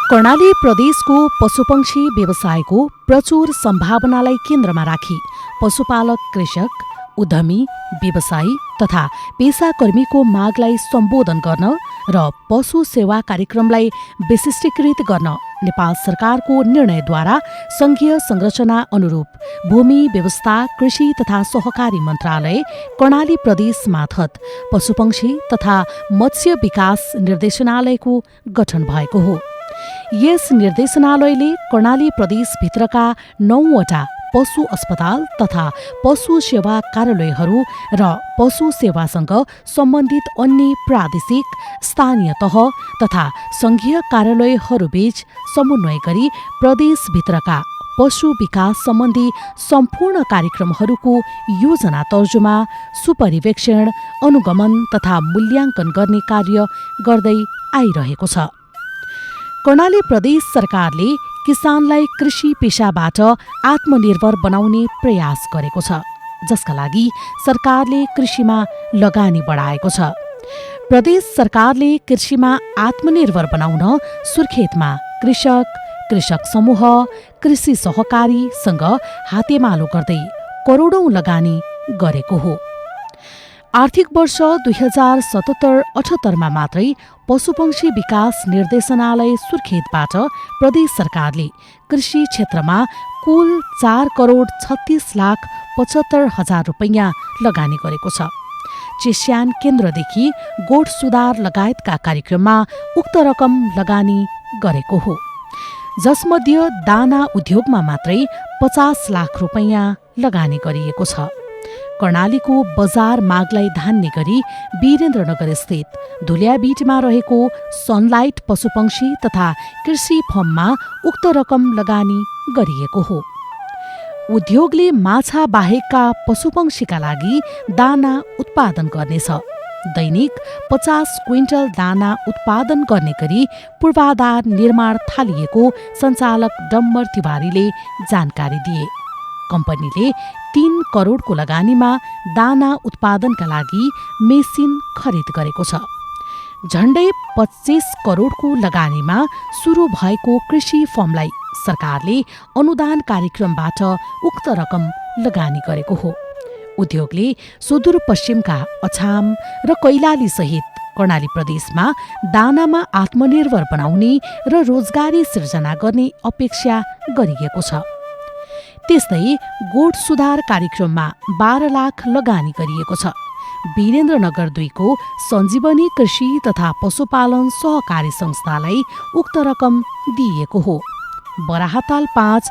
कर्णाली प्रदेशको पशुपक्षी व्यवसायको प्रचुर सम्भावनालाई केन्द्रमा राखी पशुपालक कृषक, उद्यमी, व्यवसायी तथा पेसाकर्मीको मागलाई सम्बोधन गर्न र पशु सेवा कार्यक्रमलाई विशिष्टीकृत गर्न नेपाल सरकारको निर्णयद्वारा संघीय संरचना अनुरूप भूमि व्यवस्था, कृषि तथा सहकारी मन्त्रालय कर्णाली प्रदेश मार्फत पशुपक्षी तथा मत्स्य विकास निर्देशनालयको गठन भएको हो। यस निर्देशनालयले कर्णाली प्रदेशभित्रका 9वटा पशु अस्पताल तथा पशु सेवा कार्यालयहरू र पशु सेवासँग सम्बन्धित अन्य प्रादेशिक, स्थानीय तह तथा संघीय कार्यालयहरूबीच समन्वय गरी प्रदेशभित्रका पशु विकास सम्बन्धी सम्पूर्ण कार्यक्रमहरूको योजना तर्जुमा, सुपरिवेक्षण, अनुगमन तथा मूल्याङ्कन गर्ने कार्य गर्दै आइरहेको छ। कर्णाली प्रदेश सरकारले किसानलाई कृषि पेशाबाट आत्मनिर्भर बनाउने प्रयास गरेको छ, जसका लागि सरकारले कृषिमा लगानी बढाएको छ। प्रदेश सरकारले कृषिमा आत्मनिर्भर बनाउन सुर्खेतमा कृषक समूह, कृषि सहकारीसँग हातेमालो गर्दै करोडौं लगानी गरेको हो। आर्थिक वर्ष 2077-78 मात्रै पशुपक्षी विकास निर्देशनालय सुर्खेतबाट प्रदेश सरकारले कृषि क्षेत्रमा कुल 4,36,75,000 रुपैयाँ लगानी गरेको छ। चिस्यान केन्द्रदेखि गोठ सुधार लगायतका कार्यक्रममा उक्त रकम लगानी गरेको हो, जसमध्ये दाना उद्योगमा मात्रै 50 लाख रुपैयाँ लगानी गरिएको छ। कर्णालीको बजार मागलाई धान्ने गरी वीरेन्द्रनगर स्थित धुलियाबीटमा रहेको सनलाइट पशुपक्षी तथा कृषि फर्ममा उक्त रकम लगानी गरिएको हो। उद्योगले माछा बाहेकका पशुपक्षीका लागि दाना उत्पादन गर्नेछ। दैनिक 50 क्विन्टल दाना उत्पादन गर्ने गरी पूर्वाधार निर्माण थालिएको सञ्चालक डम्बर तिवारीले जानकारी दिए। कम्पनीले 3 करोडको लगानीमा दाना उत्पादनका लागि मेसिन खरिद गरेको छ। झण्डै 25 करोडको लगानीमा सुरु भएको कृषि फर्मलाई सरकारले अनुदान कार्यक्रमबाट उक्त रकम लगानी गरेको हो। उद्योगले सुदूरपश्चिमका अछाम र कैलाली सहित कर्णाली प्रदेशमा दानामा आत्मनिर्भर बनाउने र रोजगारी सिर्जना गर्ने अपेक्षा गरिएको छ। त्यस्तै गोठ सुधार कार्यक्रममा 12 लाख लगानी गरिएको छ। वीरेन्द्रनगर 2 को सञ्जीवनी कृषि तथा पशुपालन सहकारी संस्थालाई उक्त रकम दिइएको हो। बराहताल 5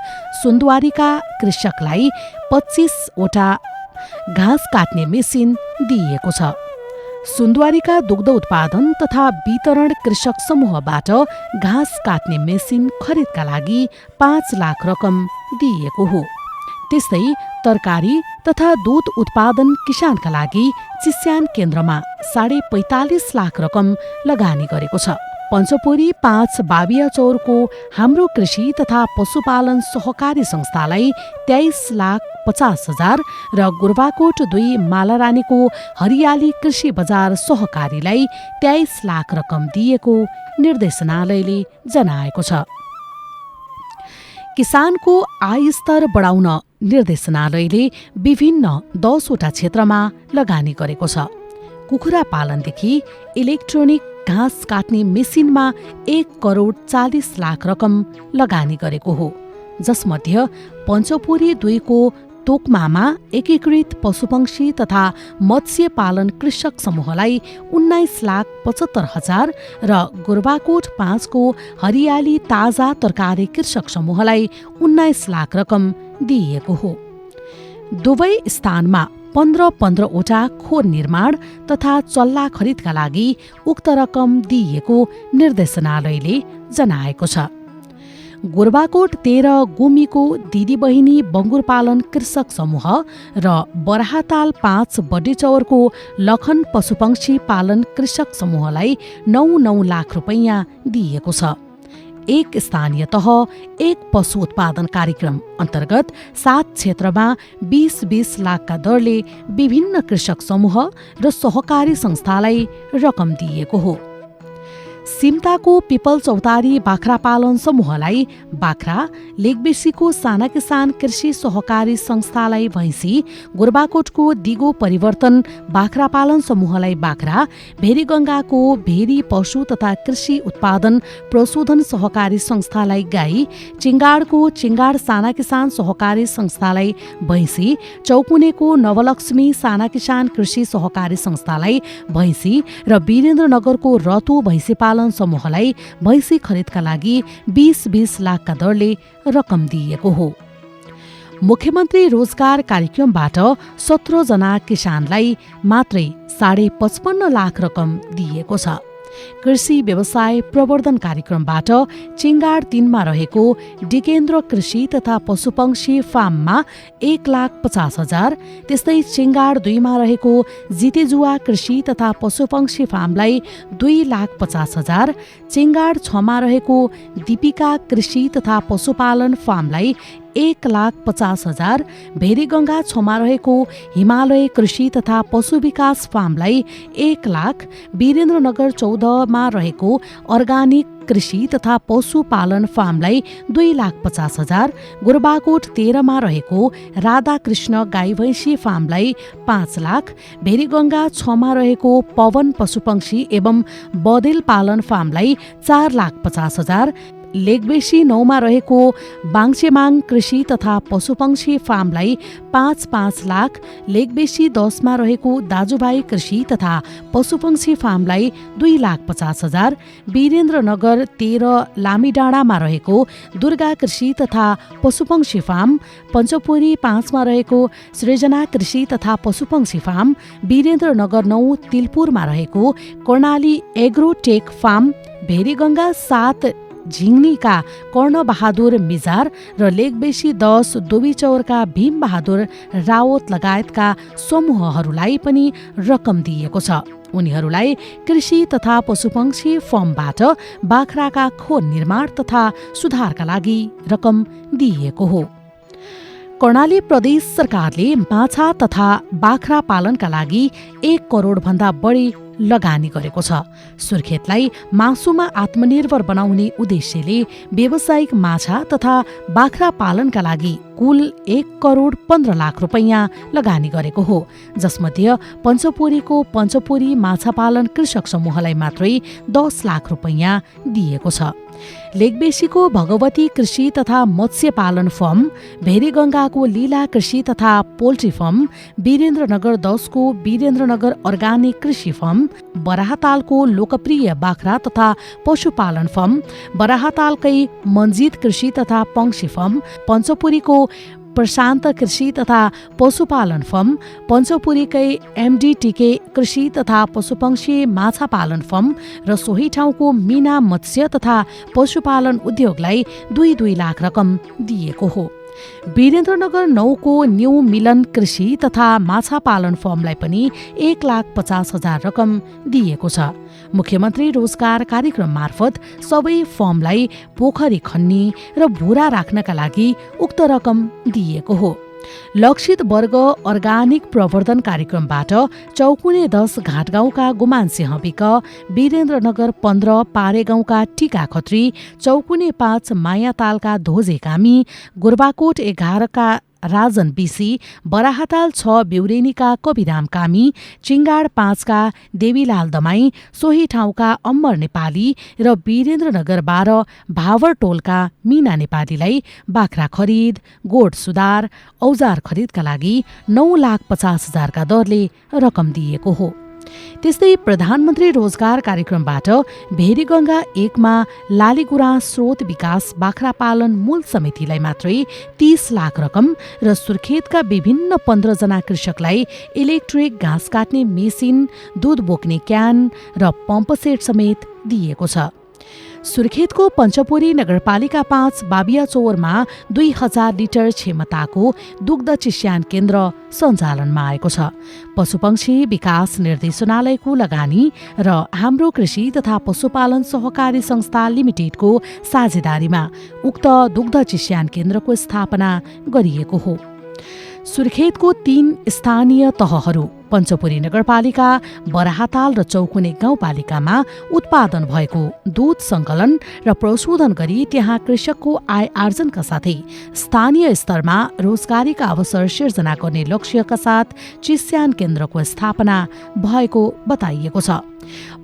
सुन्दवारीका कृषकलाई 25वटा घाँस काट्ने मेसिन दिइएको छ। सुन्दवारीका दुग्ध उत्पादन तथा वितरण कृषक समूहबाट घाँस काट्ने मेसिन खरिदका लागि 5 लाख रकम दिइएको हो। त्यस्तै तरकारी तथा दूध उत्पादन किसानका लागि चिस्यान केन्द्रमा 45.5 लाख रकम लगानी गरेको छ। पञ्चपोरी 5 बाबिया चौरको हाम्रो कृषि तथा पशुपालन सहकारी संस्थालाई 23,50,000 र गुर्बाकोट 2 मालारानीको हरियाली कृषि बजार सहकारीलाई 23 लाख रकम दिएको निर्देशनालयले जनाएको छ। किसानको आय स्तर बढाउन निर्देशनालयले विभिन्न 10वटा क्षेत्रमा लगानी गरेको छ। कुखुरा पालनदेखि इलेक्ट्रोनिक घाँस काट्ने मेसिनमा 1 करोड 40 लाख रकम लगानी गरेको हो, जसमध्ये पञ्चपोरी 2 को तोकमामा एकीकृत पशुपक्षी तथा मत्स्य पालन कृषक समूहलाई 19,75,000 र गुर्बाकोट 5 को हरियाली ताजा तरकारी कृषक समूहलाई 19 लाख रकम दिइएको हो। दुवै स्थानमा 15-15वटा खोर निर्माण तथा चल्ला खरिदका लागि उक्त रकम दिइएको निर्देशनालयले जनाएको छ। गुर्बाकोट 13 गुमीको दिदी बहिनी बङ्गुर पालन कृषक समूह र बराहताल 5 बडेचौरको लखन पशुपक्षी पालन कृषक समूहलाई 9 लाख रुपैयाँ दिइएको छ। एक स्थानीय तह एक पशु उत्पादन कार्यक्रम अन्तर्गत 7 क्षेत्रमा 20-20 लाखका दरले विभिन्न कृषक समूह र सहकारी संस्थालाई रकम दिइएको हो। सिम्ताको पिपल चौतारी बाख्रा पालन समूहलाई बाख्रा, लेकबेसीको साना किसान कृषि सहकारी संस्थालाई भैँसी, गोरबाकोटको दिगो परिवर्तन बाख्रा पालन समूहलाई बाख्रा, भेरीगंगाको भेरी पशु तथा कृषि उत्पादन प्रशोधन सहकारी संस्थालाई गाई, चिंगाडको चिंगाड साना किसान सहकारी संस्थालाई भैँसी, चौकुनेको नवलक्ष्मी साना किसान कृषि सहकारी संस्थालाई भैँसी र वीरेन्द्रनगरको रतु भैँसी पालन समूहलाई भैँसी खरिदका लागि 20-20 लाखका दरले रकम दिइएको हो। मुख्यमन्त्री रोजगार कार्यक्रमबाट 17 जना किसानलाई मात्रै 55.5 लाख रकम दिइएको छ। कृषि व्यवसाय प्रवर्धन कार्यक्रमबाट चिंगाड 3 रहेको डिकेन्द्र कृषि तथा पशुपक्षी फार्ममा 1,50,000, त्यस्तै चिंगाड 2 रहेको जितेजुवा कृषि तथा पशुपक्षी फार्मलाई 2,50,000, चिंगाड 6 रहेको दीपिका कृषि तथा पशुपालन फार्मलाई 1,50,000, भेरीगंगा 6 रहेको हिमालय कृषि तथा पशु विकास फार्मलाई 1 लाख, वीरेन्द्रनगर 14 रहेको अर्गानिक कृषि तथा पशुपालन फार्मलाई 2,50,000, गोरबाकोट 13 रहेको राधाकृष्ण गाई भैँसी फार्मलाई 5 लाख, भेरीगंगा 6 रहेको पवन पशुपक्षी एवं बदेल पालन फार्मलाई 4,50,000, लेकबेसी 9 रहेको बाङचेमाङ कृषि तथा पशुपक्षी फार्मलाई 5-5 लाख, लेकबेसी 10 रहेको दाजुभाइ कृषि तथा पशुपक्षी फार्मलाई 2,50,000, वीरेन्द्रनगर 13 लामीडाँडामा रहेको दुर्गा कृषि तथा पशुपक्षी फार्म, पञ्चपोरी 5 रहेको सृजना कृषि तथा पशुपक्षी फार्म, वीरेन्द्रनगर 9 तिलपुरमा रहेको कर्णाली एग्रोटेक फार्म, भेरीगंगा 7 झिङ्नीका कर्णबहादुर मिजार र लेकबेसी 10 दोबीचौरका भीमबहादुर रावत लगायतका समूहहरूलाई पनि रकम दिइएको छ। उनीहरूलाई कृषि तथा पशुपक्षी फर्मबाट बाख्राका खोर निर्माण तथा सुधारका लागि रकम दिइएको हो। कर्णाली प्रदेश सरकारले माछा तथा बाख्रा पालनका लागि 1 करोड भन्दा बढी लगानी गरेको छ। सुर्खेतलाई मासुमा आत्मनिर्भर बनाउने उद्देश्यले व्यावसायिक माछा तथा बाख्रा पालनका लागि कुल 1 करोड 15 लाख रुपैयाँ लगानी गरेको हो, जसमध्ये पञ्चपोरीको पञ्चपोरी माछा पालन कृषक समूहलाई मात्रै 10 लाख रुपैयाँ दिएको छ। लेकबेसीको भगवती कृषि तथा मत्स्य पालन फर्म, भेरीगंगाको लीला कृषि तथा पोल्ट्री फर्म, वीरेन्द्रनगर 10 को वीरेन्द्रनगर अर्गानिक कृषि फर्म, बराहतालको लोकप्रिय बाख्रा तथा पशुपालन फर्म, बराहतालकै मन्जित कृषि तथा पंक्षी फर्म, पञ्चपुरीको प्रशान्त कृषि तथा पशुपालन फर्म, पञ्चपुरीकै एमडीटीके कृषि तथा पशुपक्षी माछा पालन फर्म र सोही ठाउँको मीना मत्स्य तथा पशुपालन उद्योगलाई 2-2 लाख रकम दिएको हो। वीरेन्द्रनगर 9 को न्यू मिलन कृषि तथा माछा पालन फर्मलाई पनि 1,50,000 रकम दिएको छ। मुख्यमन्त्री रोजगार कार्यक्रम मार्फत सबै फर्मलाई पोखरी खन्ने र भूरा राख्नका लागि उक्त रकम दिएको हो। लक्षित वर्ग अर्गानिक प्रवर्धन कार्यक्रमबाट चौकुने 10 घाटगाउँका गुमानसिंह विक, वीरेन्द्रनगर 15 पारेगाउँका टीका खत्री, चौकुने 5 मायातालका धोजे कामी, गोरबाकोट 11 का राजन बिसी, बराहताल 6 ब्युरेनीका कविराम कामी, चिंगाड 5 का देवीलाल दमाई, सोही ठाउँका अम्मर नेपाली र वीरेन्द्रनगर 12 भावरटोलका मीना नेपालीलाई बाख्रा खरिद, गोठ सुधार, औजार खरिदका लागि 9,50,000 का दरले रकम दिएको हो। त्यस्तै प्रधानमन्त्री रोजगार कार्यक्रमबाट भेरीगंगा 1 मा लालीगुरा स्रोत विकास बाख्रा पालन मूल समितिलाई मात्रै 30 लाख रकम र सुर्खेतका विभिन्न 15 जना कृषकलाई इलेक्ट्रिक घाँस काट्ने मेसिन, दूध बोक्ने क्यान र पम्पसेट समेत दिएको छ। सुर्खेतको पञ्चपोरी नगरपालिका 5 बाबिया चौरमा 2000 लिटर क्षमताको दुग्ध चिस्यान केन्द्र सञ्चालनमा आएको छ। पशुपक्षी विकास निर्देशनालयको लगानी र हाम्रो कृषि तथा पशुपालन सहकारी संस्था लिमिटेडको साझेदारीमा उक्त दुग्ध चिस्यान केन्द्रको स्थापना गरिएको हो। सुर्खेतको 3 स्थानीय तहहरू पञ्चपुरी नगरपालिका, बराहाताल र चौकुने गाउँपालिकामा उत्पादन भएको दूध सङ्कलन र प्रशोधन गरी त्यहाँ कृषकको आय आर्जनका साथै स्थानीय स्तरमा रोजगारीका अवसर सिर्जना गर्ने लक्ष्यका साथ चिस्यान केन्द्रको स्थापना भएको बताइएको छ।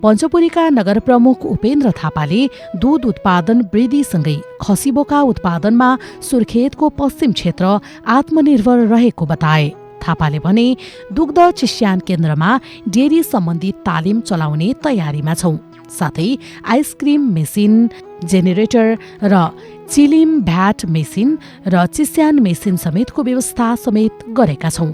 पञ्चपुरीका नगर प्रमुख उपेन्द्र थापाले दूध उत्पादन वृद्धिसँगै खसी बोका उत्पादनमा सुर्खेतको पश्चिम क्षेत्र आत्मनिर्भर रहेको बताए। थापाले भने दुग्ध चिस्यान केन्द्रमा डेरी सम्बन्धी तालिम चलाउने तयारीमा छौं। साथै आइसक्रिम मेसिन, जेनेरेटर र चिलिम भ्याट मेसिन र चिस्यान मेसिन समेतको व्यवस्था समेत गरेका छौं।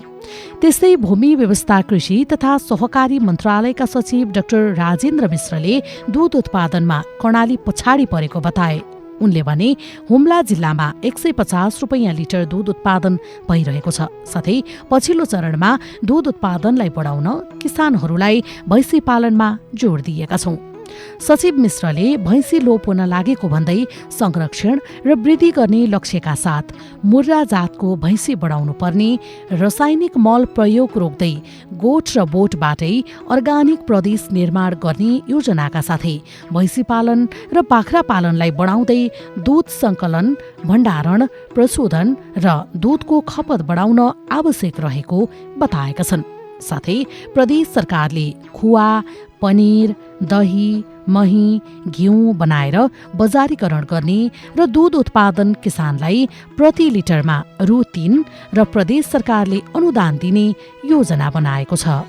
त्यस्तै भूमि व्यवस्था कृषि तथा सहकारी मन्त्रालयका सचिव डाक्टर राजेन्द्र मिश्रले दूध उत्पादनमा कर्णाली पछाडि परेको बताए। उनले भने हुम्ला जिल्लामा 150 रुपैयाँ लिटर दूध उत्पादन भइरहेको छ। साथै पछिल्लो चरणमा दूध उत्पादनलाई बढाउन किसानहरूलाई भैँसी पालनमा जोड दिएका छौं। सचिव मिश्रले भैँसी लोप हुन लागेको भन्दै संरक्षण र वृद्धि गर्ने लक्ष्यका साथ मुर्रा जातको भैँसी बढाउनु पर्ने, रासायनिक मल प्रयोग रोक्दै गोठ र बोटबाटै अर्गानिक प्रदेश निर्माण गर्ने योजनाका साथै भैँसी पालन र बाख्रा पालनलाई बढाउँदै दूध सङ्कलन, भण्डारण, प्रशोधन र दूधको खपत बढाउन आवश्यक रहेको बताएका छन्। साथै प्रदेश सरकारले खुवा, पनिर, दही, मही, घिउ बनाएर बजारीकरण गर्ने र दूध उत्पादन किसानलाई प्रति लिटरमा रु 3 र प्रदेश सरकारले अनुदान दिने योजना बनाएको छ।